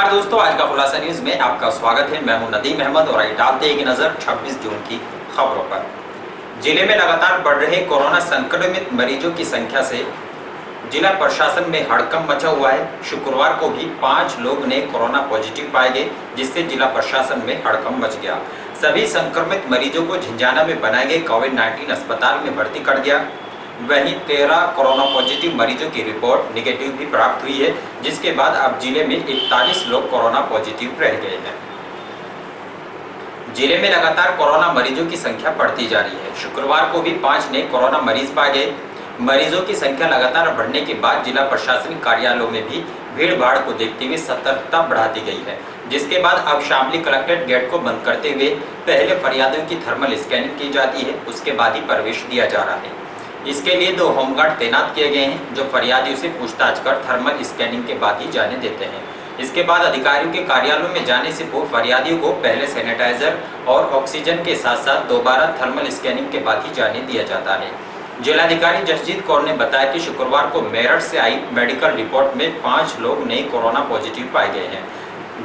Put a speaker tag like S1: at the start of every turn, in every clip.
S1: नमस्कार दोस्तों, आज का खुलासा न्यूज में आपका स्वागत है। मैं हूं नदीम अहमद और आइए डालते हैं एक नजर 26 जून की खबरों पर। जिले में लगातार बढ़ रहे कोरोना संक्रमित मरीजों की संख्या से जिला प्रशासन में हड़कंप मचा हुआ है। शुक्रवार को भी 5 लोग ने कोरोना पॉजिटिव पाए गए, जिससे जिला प्रशासन में हड़कंप मच गया। सभी संक्रमित मरीजों को झिंझाना में बनाए गए कोविड-19 अस्पताल में भर्ती कर दिया। वहीं 13 कोरोना पॉजिटिव मरीजों की रिपोर्ट निगेटिव भी प्राप्त हुई है, जिसके बाद अब जिले में 41 लोग कोरोना पॉजिटिव रह गए हैं। जिले में लगातार कोरोना मरीजों की संख्या बढ़ती जा रही है। शुक्रवार को भी 5 नए कोरोना मरीज पाए गए। मरीजों की संख्या लगातार बढ़ने के बाद जिला प्रशासनिक कार्यालयों में भी भीड़ भाड़ को देखते हुए सतर्कता बढ़ा दी गई है, जिसके बाद अब शामली कलेक्ट्रेट गेट को बंद करते हुए पहले फरियादियों की थर्मल स्कैनिंग की जाती है, उसके बाद ही प्रवेश दिया जा रहा है। इसके लिए 2 होमगार्ड तैनात किए गए हैं, जो फरियादियों से पूछताछ कर थर्मल स्कैनिंग के बाद ही जाने देते हैं। इसके बाद अधिकारियों के कार्यालयों में जाने से पूर्व फरियादियों को पहले सैनिटाइजर और ऑक्सीजन के साथ साथ दोबारा थर्मल स्कैनिंग के बाद ही जाने दिया जाता है। जिलाधिकारी जसजीत कौर ने बताया कि शुक्रवार को मेरठ से आई मेडिकल रिपोर्ट में 5 लोग नए कोरोना पॉजिटिव पाए गए हैं,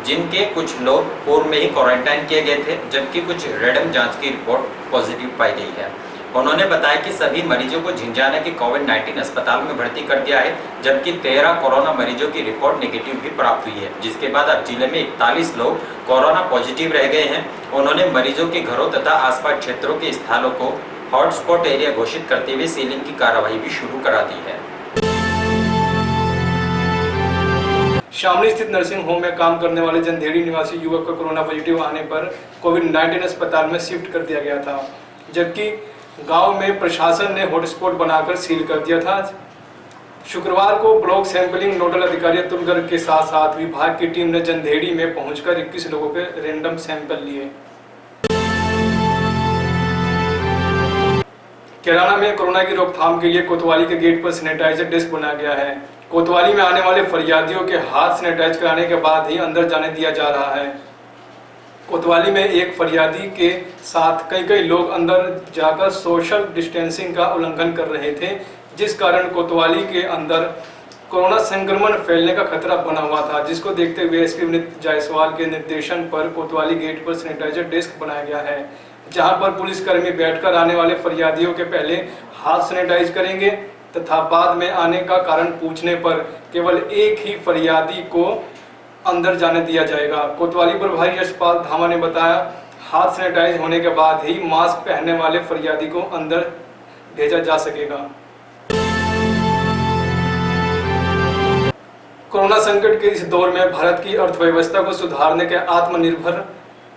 S1: जिनके कुछ लोग पूर्व में ही क्वारंटाइन किए गए थे, जबकि कुछ रैंडम जांच की रिपोर्ट पॉजिटिव पाई गई है। उन्होंने बताया कि सभी मरीजों को झिंझाना के कोविड-19 अस्पताल में भर्ती कर दिया है, जबकि 13 कोरोना मरीजों की रिपोर्ट नेगेटिव भी प्राप्त हुई है, जिसके बाद अब जिले में 41 लोग कोरोना पॉजिटिव रह गए हैं। उन्होंने मरीजों के घरों तथा आसपास क्षेत्रों के स्थानों को हॉटस्पॉट एरिया घोषित करते हुए सीलिंग की कार्रवाई भी शुरू करा दी है।
S2: शामली स्थित नर्सिंग होम में काम करने वाले जंधेड़ी निवासी युवक को कोरोना पॉजिटिव आने पर कोविड-19 अस्पताल में शिफ्ट कर दिया गया था, जबकि गांव में प्रशासन ने हॉटस्पॉट बनाकर सील कर दिया था। शुक्रवार को ब्लॉक सैंपलिंग नोडल अधिकारी अतुल गर्ग के साथ साथ विभाग की टीम ने जंधेड़ी में पहुंचकर 21 लोगों के रैंडम सैंपल लिए। कैराना में कोरोना की रोकथाम के लिए कोतवाली के गेट पर सैनिटाइजर डेस्क बनाया गया है। कोतवाली में आने वाले फरियादियों के हाथ सैनिटाइज कराने के बाद ही अंदर जाने दिया जा रहा है। कोतवाली में एक फरियादी के साथ कई लोग अंदर जाकर सोशल डिस्टेंसिंग का उल्लंघन कर रहे थे, जिस कारण कोतवाली के अंदर कोरोना संक्रमण फैलने का खतरा बना हुआ था, जिसको देखते हुए एसपी विनीत जायसवाल के निर्देशन पर कोतवाली गेट पर सैनिटाइजर डेस्क बनाया गया है, जहां पर पुलिसकर्मी बैठकर आने वाले फरियादियों के पहले हाथ सैनिटाइज करेंगे तथा बाद में आने का कारण पूछने पर केवल एक ही फरियादी को अंदर जाने दिया जाएगा। कोतवाली प्रभारी यशपाल धामा ने बताया, हाथ सैनिटाइज होने के बाद ही मास्क पहनने वाले फरियादी को अंदर भेजा जा सकेगा। कोरोना संकट के इस दौर में भारत की अर्थव्यवस्था को सुधारने के आत्मनिर्भर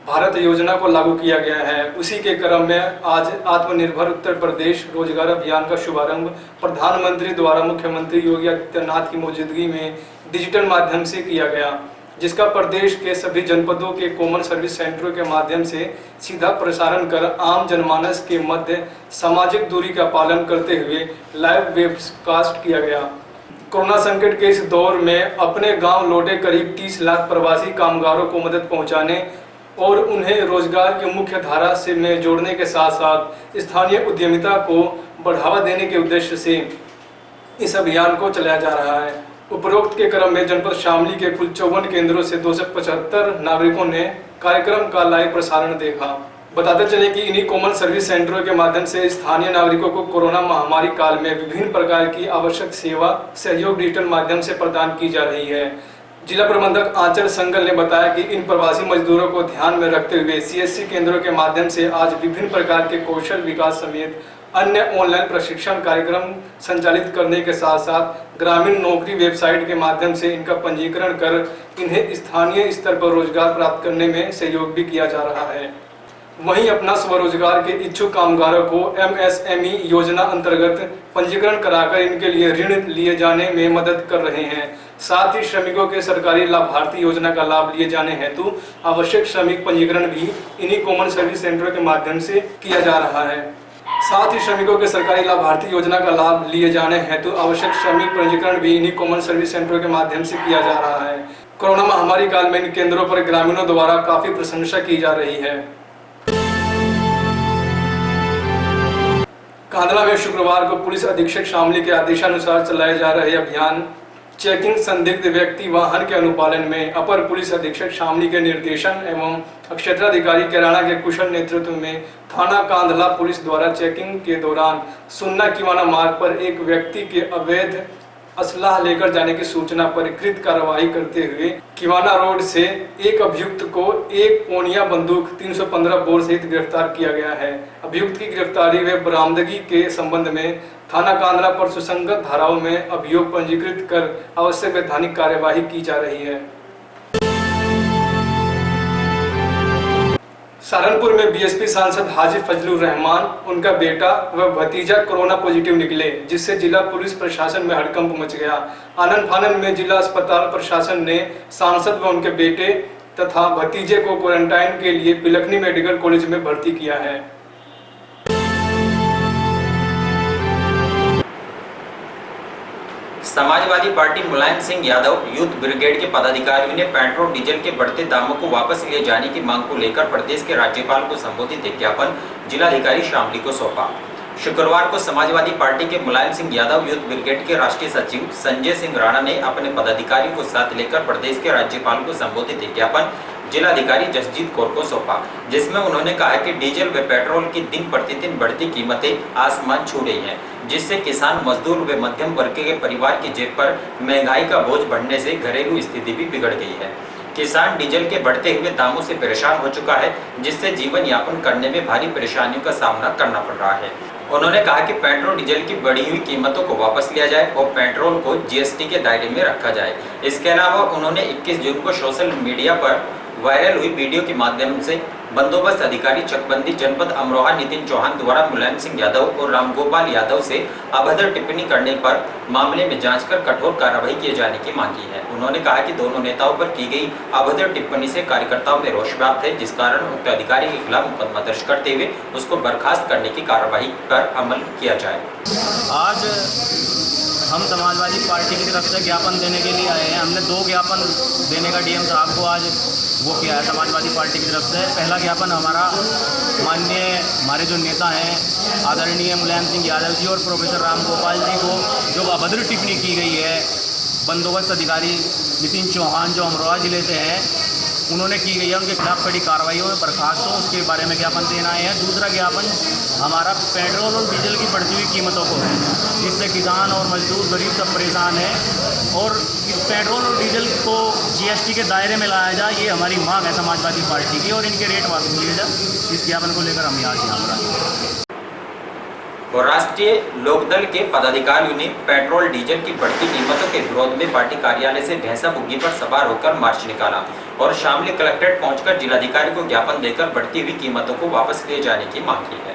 S2: भारत योजना को लागू किया गया है। उसी के क्रम में आज आत्मनिर्भर उत्तर प्रदेश रोजगार अभियान का शुभारंभ प्रधानमंत्री द्वारा मुख्यमंत्री योगी आदित्यनाथ की मौजूदगी में डिजिटल माध्यम से किया गया, जिसका प्रदेश के सभी जनपदों के कॉमन सर्विस सेंटरों के माध्यम से सीधा प्रसारण कर आम जनमानस के मध्य सामाजिक दूरी का पालन करते हुए लाइव वेबकास्ट किया गया। कोरोना संकट के इस दौर में अपने गांव लौटे करीब 30 लाख प्रवासी कामगारों को मदद पहुंचाने और उन्हें रोजगार की मुख्य धारा से में जोड़ने के साथ साथ स्थानीय उद्यमिता को बढ़ावा देने के उद्देश्य से इस अभियान को चलाया जा रहा है। उपरोक्त के क्रम में जनपद शामली के कुल 54 केंद्रों से 275 नागरिकों ने कार्यक्रम का लाइव प्रसारण देखा। बताते चले कि इन्हीं कॉमन सर्विस सेंटरों के माध्यम से स्थानीय नागरिकों को कोरोना महामारी काल में विभिन्न प्रकार की आवश्यक सेवा सहयोग डिजिटल माध्यम से प्रदान की जा रही है। जिला प्रबंधक आंचल संगल ने बताया कि इन प्रवासी मजदूरों को ध्यान में रखते हुए सीएससी केंद्रों के माध्यम से आज विभिन्न प्रकार के कौशल विकास समेत अन्य ऑनलाइन प्रशिक्षण कार्यक्रम संचालित करने के साथ साथ ग्रामीण नौकरी वेबसाइट के माध्यम से इनका पंजीकरण कर इन्हें स्थानीय स्तर पर रोजगार प्राप्त करने में सहयोग भी किया जा रहा है। वहीं अपना स्वरोजगार के इच्छुक कामगारों को एमएसएमई योजना अंतर्गत पंजीकरण कराकर इनके लिए ऋण लिए जाने में मदद कर रहे हैं। साथ ही श्रमिकों के सरकारी लाभार्थी योजना का लाभ लिए जाने हेतु आवश्यक श्रमिक पंजीकरण भी इन्हीं कॉमन सर्विस सेंटरों के माध्यम से किया जा रहा है। साथ ही श्रमिकों के सरकारी लाभार्थी योजना का लाभ लिए जाने हेतु आवश्यक श्रमिक पंजीकरण भी इन्हीं कॉमन सर्विस सेंटरों के माध्यम से किया जा रहा है। कोरोना महामारी काल में इन केंद्रों पर ग्रामीणों द्वारा काफी प्रशंसा की जा रही है। कांधला में शुक्रवार को पुलिस अधीक्षक शामली के आदेशानुसार चलाए जा रहे अभियान चेकिंग संदिग्ध व्यक्ति वाहन के अनुपालन में अपर पुलिस अधीक्षक शामली के निर्देशन एवं क्षेत्राधिकारी कैराना के कुशल नेतृत्व में थाना कांधला पुलिस द्वारा चेकिंग के दौरान सुन्ना किवाना मार्ग पर एक व्यक्ति के अवैध असलाह लेकर जाने की सूचना पर कृत कार्रवाई करते हुए किवाना रोड से एक अभियुक्त को एक पोनिया बंदूक 315 बोर सहित गिरफ्तार किया गया है। अभियुक्त की गिरफ्तारी व बरामदगी के संबंध में थाना कांधला पर सुसंगत धाराओं में अभियोग पंजीकृत कर आवश्यक वैधानिक कार्यवाही की जा रही है। सहारनपुर में बीएसपी सांसद हाजी फजलुर रहमान, उनका बेटा व भतीजा कोरोना पॉजिटिव निकले, जिससे जिला पुलिस प्रशासन में हड़कंप मच गया। आनन फानन में जिला अस्पताल प्रशासन ने सांसद व उनके बेटे तथा भतीजे को क्वारंटाइन के लिए पिलखनी मेडिकल कॉलेज में भर्ती किया है।
S1: Samajwadi party Mulayam Singh Yadav youth brigade के पदाधिकारियों ने पेट्रोल डीजल के बढ़ते दामों को वापस लिए जाने की मांग को लेकर प्रदेश के राज्यपाल को संबोधित एक ज्ञापन जिलाधिकारी शामली को सौंपा। शुक्रवार को समाजवादी पार्टी के मुलायम सिंह यादव यूथ ब्रिगेड के राष्ट्रीय सचिव संजय सिंह राणा ने अपने पदाधिकारियों को साथ लेकर प्रदेश के राज्यपाल को संबोधित एक ज्ञापन जिलाधिकारी जसजीत कौर को सौंपा, जिसमें उन्होंने कहा कि डीजल व पेट्रोल की दिन प्रतिदिन बढ़ती कीमतें आसमान छू रही हैं, जिससे किसान, मजदूर व मध्यम वर्ग के परिवार की जेब पर महंगाई का बोझ बढ़ने से घरेलू स्थिति भी बिगड़ गई है। किसान डीजल के बढ़ते हुए दामों से परेशान हो चुका है, जिससे जीवन यापन करने में भारी परेशानियों का सामना करना पड़ रहा है। उन्होंने कहा कि पेट्रोल डीजल की बढ़ी हुई कीमतों को वापस लिया जाए और पेट्रोल को जीएसटी के दायरे में रखा जाए। इसके अलावा उन्होंने 21 जून को सोशल मीडिया पर वायरल हुई वीडियो के माध्यम से बंदोबस्त अधिकारी चकबंदी जनपद अमरोहा नितिन चौहान द्वारा मुलायम सिंह यादव और रामगोपाल यादव से अभद्र टिप्पणी करने पर मामले में जांच कर कठोर कार्रवाई किए जाने की मांग की है। उन्होंने कहा कि दोनों नेताओं पर की गई अभद्र टिप्पणी से कार्यकर्ताओं में रोष व्याप्त है, जिस कारण उक्त अधिकारी के खिलाफ मुकदमा दर्ज करते हुए उसको बर्खास्त करने की कार्रवाई पर अमल किया जाए।
S3: आज हम समाजवादी पार्टी की तरफ से ज्ञापन देने के लिए आए हैं। हमने 2 ज्ञापन देने का डीएम साहब को आज वो किया है समाजवादी पार्टी की तरफ से। पहला ज्ञापन हमारा माननीय हमारे जो नेता हैं आदरणीय मुलायम सिंह यादव जी और प्रोफेसर रामगोपाल जी को जो अभद्र टिप्पणी की गई है बंदोबस्त अधिकारी नितिन चौहान जो अमरोहा जिले से हैं उन्होंने की गई है, उनके खिलाफ कड़ी कार्रवाइयों में बर्खास्त हो, उसके बारे में ज्ञापन देना है। दूसरा ज्ञापन हमारा पेट्रोल और डीजल की बढ़ती हुई कीमतों को है, जिससे किसान और मजदूर गरीब सब परेशान हैं और इस पेट्रोल और डीजल को जीएसटी के दायरे में लाया जाए, ये हमारी मांग है समाजवादी पार्टी की और इनके रेट वापस लिए जाए। इस ज्ञापन को लेकर हम यहाँ पर
S1: और राष्ट्रीय लोकदल के पदाधिकारियों ने पेट्रोल डीजल की बढ़ती कीमतों के विरोध में पार्टी कार्यालय से भैंसा बुग्गी पर सवार होकर मार्च निकाला और शामली कलेक्ट्रेट पहुंचकर जिलाधिकारी को ज्ञापन देकर बढ़ती हुई कीमतों को वापस लिए जाने की मांग की है।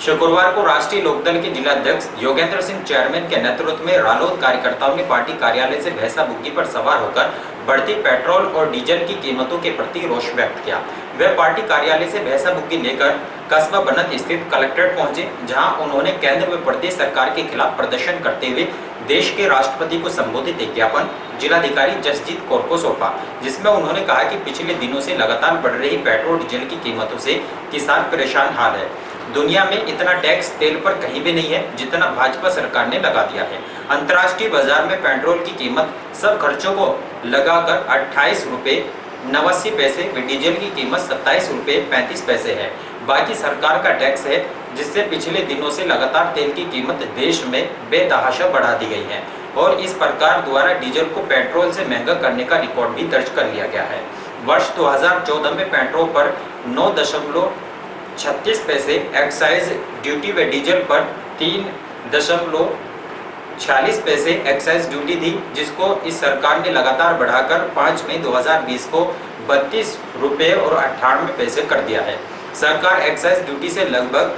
S1: शुक्रवार को राष्ट्रीय लोकदल के जिलाध्यक्ष योगेंद्र सिंह चेयरमैन के नेतृत्व में रालोद कार्यकर्ताओं ने पार्टी कार्यालय से भैंसा बुग्गी पर सवार होकर बढ़ती पेट्रोल और डीजल की कीमतों के प्रति रोष व्यक्त किया। वे पार्टी कार्यालय से भैंसा बुग्गी लेकर कस्बा बनत स्थित कलेक्ट्रेट पहुंचे, जहां उन्होंने केंद्र व प्रदेश सरकार के खिलाफ प्रदर्शन करते हुए देश के राष्ट्रपति को संबोधित एक ज्ञापन जिलाधिकारी जसजीत कौर को सौंपा, जिसमें उन्होंने कहा कि पिछले दिनों से लगातार बढ़ रही पेट्रोल डीजल की कीमतों से किसान परेशान हाल है। दुनिया में इतना टैक्स तेल पर कहीं भी नहीं है जितना भाजपा सरकार ने लगा दिया है। अंतर्राष्ट्रीय बाजार में पेट्रोल की कीमत सब खर्चों को लगाकर 28 रुपये 89 पैसे व डीजल की कीमत 27 रुपये 35 पैसे है। बाकी सरकार का टैक्स है, जिससे पिछले दिनों से लगातार तेल की कीमत देश में बेतहाशा बढ़ा दी गई है और इस प्रकार द्वारा डीजल को पेट्रोल से महंगा करने का रिकॉर्ड भी दर्ज कर लिया गया है। वर्ष 2014 में पेट्रोल पर 9.36 पैसे एक्साइज ड्यूटी व डीजल पर 3.46 पैसे एक्साइज ड्यूटी थी, जिसको इस सरकार ने लगातार बढ़ाकर 5 मई 2020 को 32 रुपये और 98 पैसे कर दिया है। सरकार एक्साइज ड्यूटी से लगभग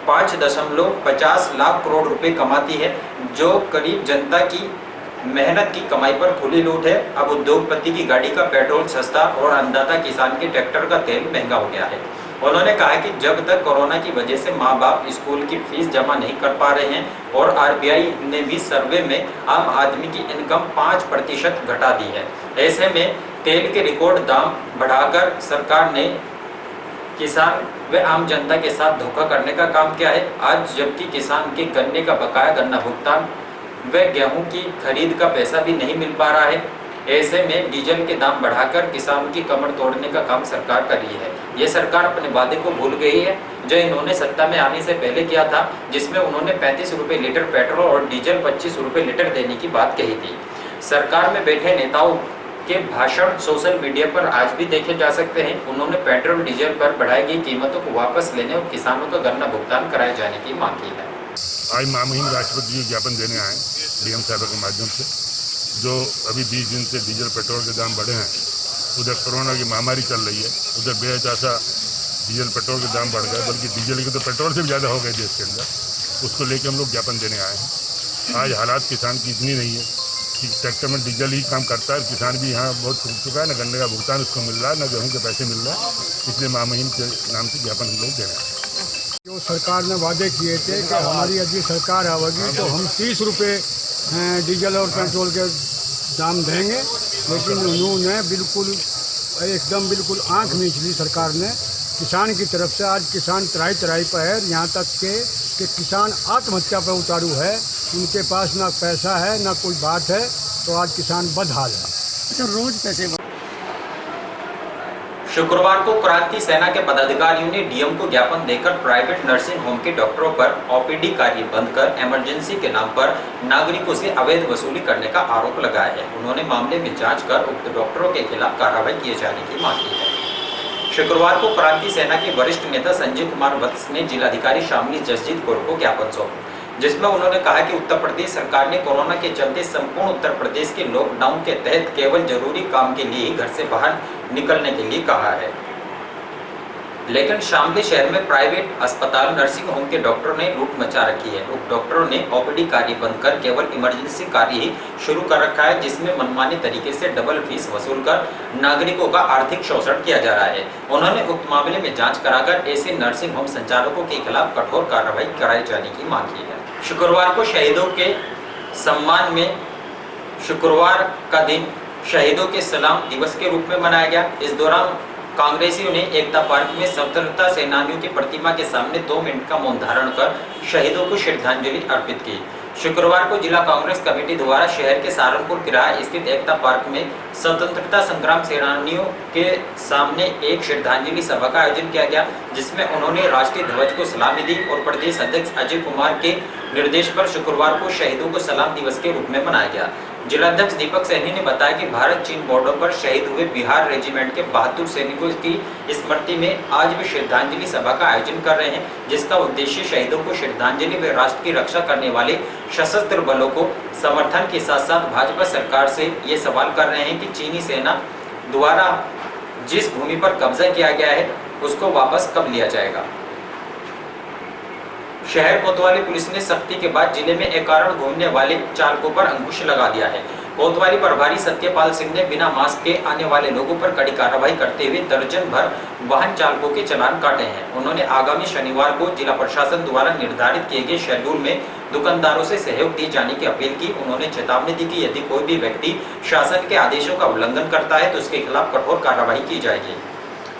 S1: 5.50 लाख करोड़ रुपए कमाती है, जो करीब जनता की मेहनत की कमाई पर खुली लूट है। अब उद्योगपति की गाड़ी का पेट्रोल सस्ता और अन्नदाता किसान के ट्रैक्टर का तेल महंगा हो गया है। उन्होंने कहा कि जब तक कोरोना की वजह से माँ बाप स्कूल की फीस जमा नहीं कर पा रहे हैं और आरबीआई ने भी सर्वे में आम आदमी की इनकम 5% घटा दी है, ऐसे में तेल के रिकॉर्ड दाम बढ़ाकर सरकार ने किसान व आम जनता के साथ धोखा करने का काम किया है। आज जबकि किसान के गन्ने का बकाया गन्ना भुगतान व गेहूं की खरीद का पैसा भी नहीं मिल पा रहा है। ऐसे में डीजल के दाम बढ़ाकर किसानों की कमर तोड़ने का काम सरकार कर रही है। ये सरकार अपने वादे को भूल गई है जो इन्होंने सत्ता में आने से पहले किया था, जिसमें उन्होंने 35 रुपये लीटर पेट्रोल और डीजल 25 रुपये लीटर देने की बात कही थी। सरकार में बैठे नेताओं के भाषण सोशल मीडिया पर आज भी देखे जा सकते हैं। उन्होंने पेट्रोल डीजल पर बढ़ाई गई कीमतों को वापस लेने और किसानों का गन्ना भुगतान कराए जाने की मांग की है।
S4: आज महामहिम राष्ट्रपति जी ज्ञापन देने आए डीएम साहब के माध्यम से। जो अभी 20 दिन से डीजल पेट्रोल के दाम बढ़े हैं, उधर कोरोना की महामारी चल रही है, उधर बेहताशा डीजल पेट्रोल के दाम बढ़ गए, बल्कि डीजल के तो पेट्रोल से भी ज़्यादा हो गए देश के अंदर। उसको लेकर हम लोग ज्ञापन देने आए हैं। आज हालात किसान की इतनी नहीं है कि ट्रैक्टर में डीजल ही काम करता है। किसान भी यहाँ बहुत छूट चुका है, न गन्ने का भुगतान उसको मिल रहा है, न गेहूँ के पैसे मिल रहे हैं। इसलिए महामहिम के नाम से ज्ञापन हम लोग दे रहे हैं।
S5: जो सरकार ने वादे किए थे कि हमारी यदि सरकार आवेगी तो हम 30 रुपये डीजल और पेट्रोल के दाम देंगे, लेकिन उन्होंने बिल्कुल आंख मीच ली सरकार ने किसान की तरफ से। आज किसान तराई पर है, यहाँ तक कि किसान आत्महत्या पर उतारू है। उनके पास ना पैसा है ना कोई बात है, तो आज किसान बदहाल है।
S3: अच्छा, रोज पैसे
S1: शुक्रवार को क्रांति सेना के पदाधिकारियों ने डीएम को ज्ञापन देकर प्राइवेट नर्सिंग होम के डॉक्टरों पर ओपीडी कार्य बंद कर इमरजेंसी के नाम पर नागरिकों से अवैध वसूली करने का आरोप लगाया है। उन्होंने मामले में जांच कर उक्त डॉक्टरों के खिलाफ कार्रवाई किए जाने की मांग की है। शुक्रवार को क्रांति सेना के वरिष्ठ नेता संजय कुमार वत्स ने जिलाधिकारी शामली जसजीत कौर को ज्ञापन सौंपा, जिसमें उन्होंने कहा कि उत्तर प्रदेश सरकार ने कोरोना के चलते संपूर्ण उत्तर प्रदेश के लॉकडाउन के तहत केवल जरूरी काम के लिए ही घर से बाहर निकलने के लिए कहा है, लेकिन शामली शहर में प्राइवेट अस्पताल नर्सिंग होम के डॉक्टरों ने लूट मचा रखी है। उप डॉक्टरों ने ओपीडी कार्य बंद कर केवल इमरजेंसी कार्य ही शुरू कर रखा है, जिसमें मनमानी तरीके से डबल फीस वसूल कर नागरिकों का आर्थिक शोषण किया जा रहा है। उन्होंने उक्त मामले में जांच कराकर ऐसे नर्सिंग होम संचालकों के खिलाफ कठोर कार्रवाई कराए जाने की मांग की है। शुक्रवार को शहीदों के सम्मान में शुक्रवार का दिन शहीदों के सलाम दिवस के रूप में मनाया गया। इस दौरान कांग्रेसियों ने एकता पार्क में स्वतंत्रता सेनानियों की प्रतिमा के सामने 2 मिनट का मौन धारण कर शहीदों को श्रद्धांजलि अर्पित की। शुक्रवार को जिला कांग्रेस कमेटी द्वारा शहर के सहारनपुर तिराहा स्थित एकता पार्क में स्वतंत्रता संग्राम सेनानियों के सामने एक श्रद्धांजलि सभा का आयोजन किया गया, जिसमें उन्होंने राष्ट्रीय ध्वज को सलामी दी और प्रदेश अध्यक्ष अजय कुमार के निर्देश पर शुक्रवार को शहीदों को सलाम दिवस के रूप में मनाया गया। जिलाध्यक्ष दीपक सैनी ने बताया कि भारत चीन बॉर्डर पर शहीद हुए बिहार रेजिमेंट के 72 सैनिकों की स्मृति में आज भी श्रद्धांजलि सभा का आयोजन कर रहे हैं, जिसका उद्देश्य शहीदों को श्रद्धांजलि व राष्ट्र की रक्षा करने वाले सशस्त्र बलों को समर्थन के साथ साथ भाजपा सरकार से ये सवाल कर रहे हैं कि चीनी सेना द्वारा जिस भूमि पर कब्जा किया गया है उसको वापस कब लिया जाएगा। शहर कोतवाली पुलिस ने सख्ती के बाद जिले में अकारण घूमने वाले चालकों पर अंकुश लगा दिया है। कोतवाली प्रभारी सत्यपाल सिंह ने बिना मास्क के आने वाले लोगों पर कड़ी कार्रवाई करते हुए दर्जन भर वाहन चालकों के चालान काटे हैं। उन्होंने आगामी शनिवार को जिला प्रशासन द्वारा निर्धारित किए गए शेड्यूल में दुकानदारों से सहयोग दिए जाने की अपील की। उन्होंने चेतावनी दी कि यदि कोई भी व्यक्ति शासन के आदेशों का उल्लंघन करता है तो उसके खिलाफ कठोर कार्रवाई की जाएगी।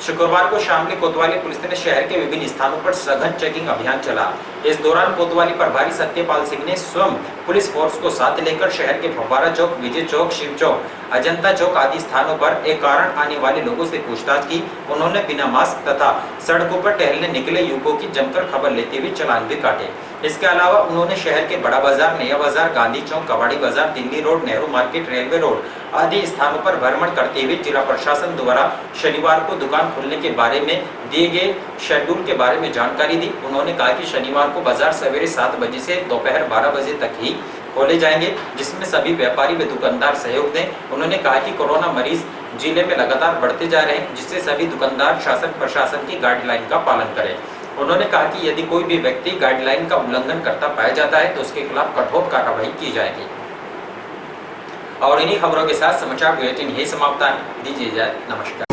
S1: शुक्रवार को शामली कोतवाली पुलिस ने शहर के विभिन्न स्थानों पर सघन चेकिंग अभियान चला। इस दौरान कोतवाली प्रभारी सत्यपाल सिंह ने स्वयं पुलिस फोर्स को साथ लेकर शहर के फव्वारा चौक, विजय चौक, शिव चौक, अजंता चौक आदि स्थानों पर एक कारण आने वाले लोगों से पूछताछ की। उन्होंने बिना मास्क तथा सड़कों पर टहलने निकले युवकों की जमकर खबर लेते हुए चालान भी काटे। इसके अलावा उन्होंने शहर के बड़ा बाजार, नया बाजार, गांधी चौक, कबाड़ी बाजार, Delhi road, Nehru market, railway road आदि स्थानों पर भ्रमण करते हुए जिला प्रशासन द्वारा शनिवार को दुकान खोलने के बारे में दिए गए शेड्यूल के बारे में जानकारी दी। उन्होंने कहा कि शनिवार को बाजार सवेरे 7 बजे से दोपहर 12 बजे तक ही खोले जाएंगे, जिसमें सभी व्यापारी व दुकानदार सहयोग दें। उन्होंने कहा कि कोरोना मरीज जिले में लगातार बढ़ते जा रहे हैं, जिससे सभी दुकानदार शासन प्रशासन की गाइडलाइन का पालन करें। उन्होंने कहा कि यदि कोई भी व्यक्ति गाइडलाइन का उल्लंघन करता पाया जाता है तो उसके खिलाफ कठोर कार्रवाई की जाएगी। और इन्हीं खबरों के साथ समाचार बुलेटिन यही समाप्त है। दीजिए इजाजत, नमस्कार।